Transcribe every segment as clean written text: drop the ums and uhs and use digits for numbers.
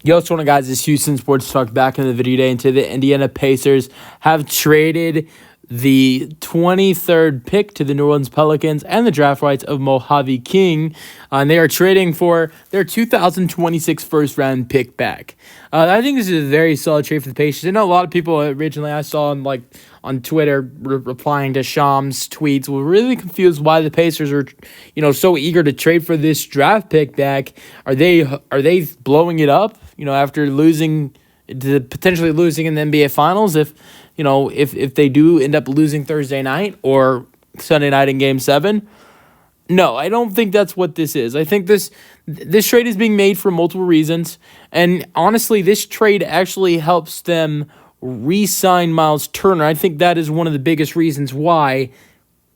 Yo, what's going on, guys? It's Houston Sports Talk back in the video day. And today, the Indiana Pacers have traded the 23rd pick to the New Orleans Pelicans and the draft rights of Mojave King. And they are trading for their 2026 first-round pick back. I think this is a very solid trade for the Pacers. I know a lot of people originally I saw on Twitter replying to Sham's tweets were really confused why the Pacers are, so eager to trade for this draft pick back. Are they blowing it up? After potentially losing in the NBA Finals, if they do end up losing Thursday night or Sunday night in Game 7. No, I don't think that's what this is. I think this trade is being made for multiple reasons. And honestly, this trade actually helps them re-sign Miles Turner. I think that is one of the biggest reasons why,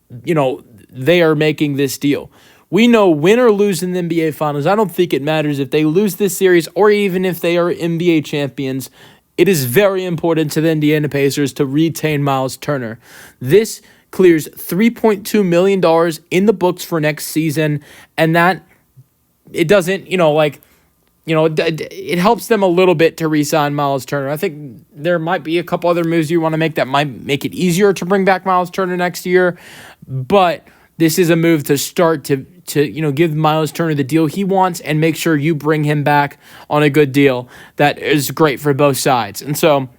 they are making this deal. We know win or lose in the NBA Finals. I don't think it matters if they lose this series or even if they are NBA champions. It is very important to the Indiana Pacers to retain Miles Turner. This clears $3.2 million in the books for next season, and that it doesn't, it helps them a little bit to re-sign Miles Turner. I think there might be a couple other moves you want to make that might make it easier to bring back Miles Turner next year, but this is a move to start to give Miles Turner the deal he wants and make sure you bring him back on a good deal that is great for both sides. And so,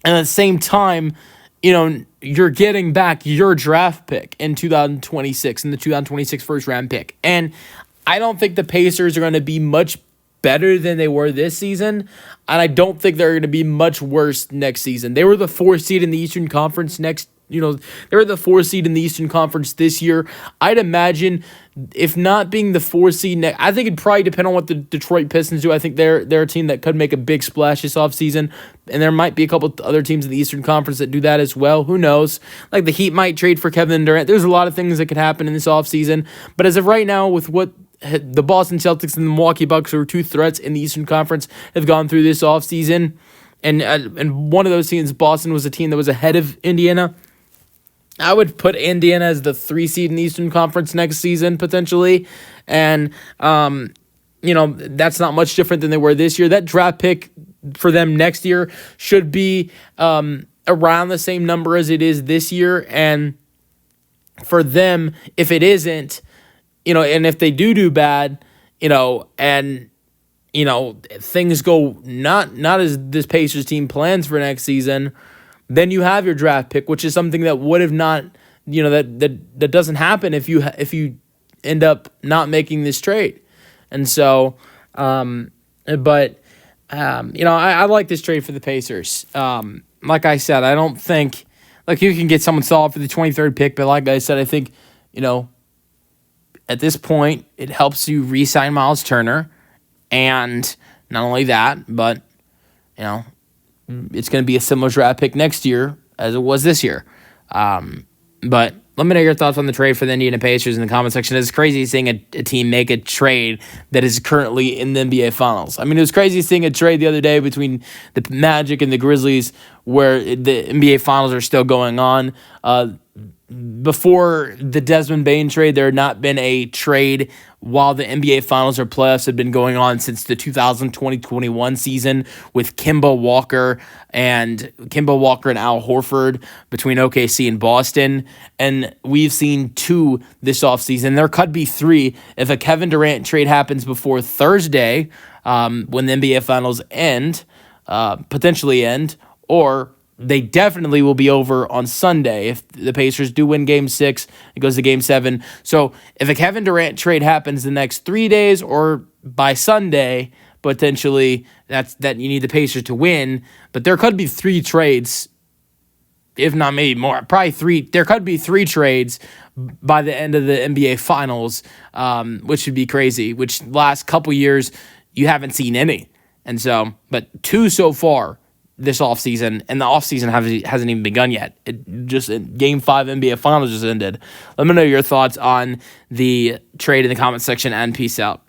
at the same time, you're getting back your draft pick in 2026 in the 2026 first round pick. And I don't think the Pacers are going to be much better than they were this season, and I don't think they're going to be much worse next season. They were the 4th seed in the Eastern Conference they were the 4th seed in the Eastern Conference this year. I'd imagine, if not being the 4th seed, I think it'd probably depend on what the Detroit Pistons do. I think they're a team that could make a big splash this offseason, and there might be a couple other teams in the Eastern Conference that do that as well. Who knows? Like the Heat might trade for Kevin Durant. There's a lot of things that could happen in this offseason, but as of right now, with what the Boston Celtics and the Milwaukee Bucks, who are 2 threats in the Eastern Conference, have gone through this offseason, and one of those teams, Boston, was a team that was ahead of Indiana. I would put Indiana as the 3 seed in the Eastern Conference next season, potentially. And, that's not much different than they were this year. That draft pick for them next year should be around the same number as it is this year. And for them, if it isn't, and if they do bad, and, things go not as this Pacers team plans for next season, then you have your draft pick, which is something that would have not, that doesn't happen if you end up not making this trade. And so, I like this trade for the Pacers. Like I said, I don't think, you can get someone solid for the 23rd pick, but like I said, I think, at this point, it helps you re-sign Miles Turner, and not only that, but, it's going to be a similar draft pick next year as it was this year. But let me know your thoughts on the trade for the Indiana Pacers in the comment section. It's crazy seeing a team make a trade that is currently in the NBA Finals. I mean, it was crazy seeing a trade the other day between the Magic and the Grizzlies where the NBA Finals are still going on. Before the Desmond Bane trade, there had not been a trade while the NBA Finals or playoffs had been going on since the 2020-21 season with Kemba Walker and Al Horford between OKC and Boston. And we've seen 2 this offseason. There could be 3 if a Kevin Durant trade happens before Thursday when the NBA Finals potentially end, or they definitely will be over on Sunday if the Pacers do win Game 6. It goes to Game 7. So if a Kevin Durant trade happens the next 3 days or by Sunday, potentially that you need the Pacers to win. But there could be 3 trades, if not maybe more. Probably 3. There could be 3 trades by the end of the NBA Finals, which would be crazy. Which last couple years you haven't seen any, and so but 2 so far this offseason, and the offseason hasn't even begun yet. Game 5 NBA Finals just ended. Let me know your thoughts on the trade in the comment section, and peace out.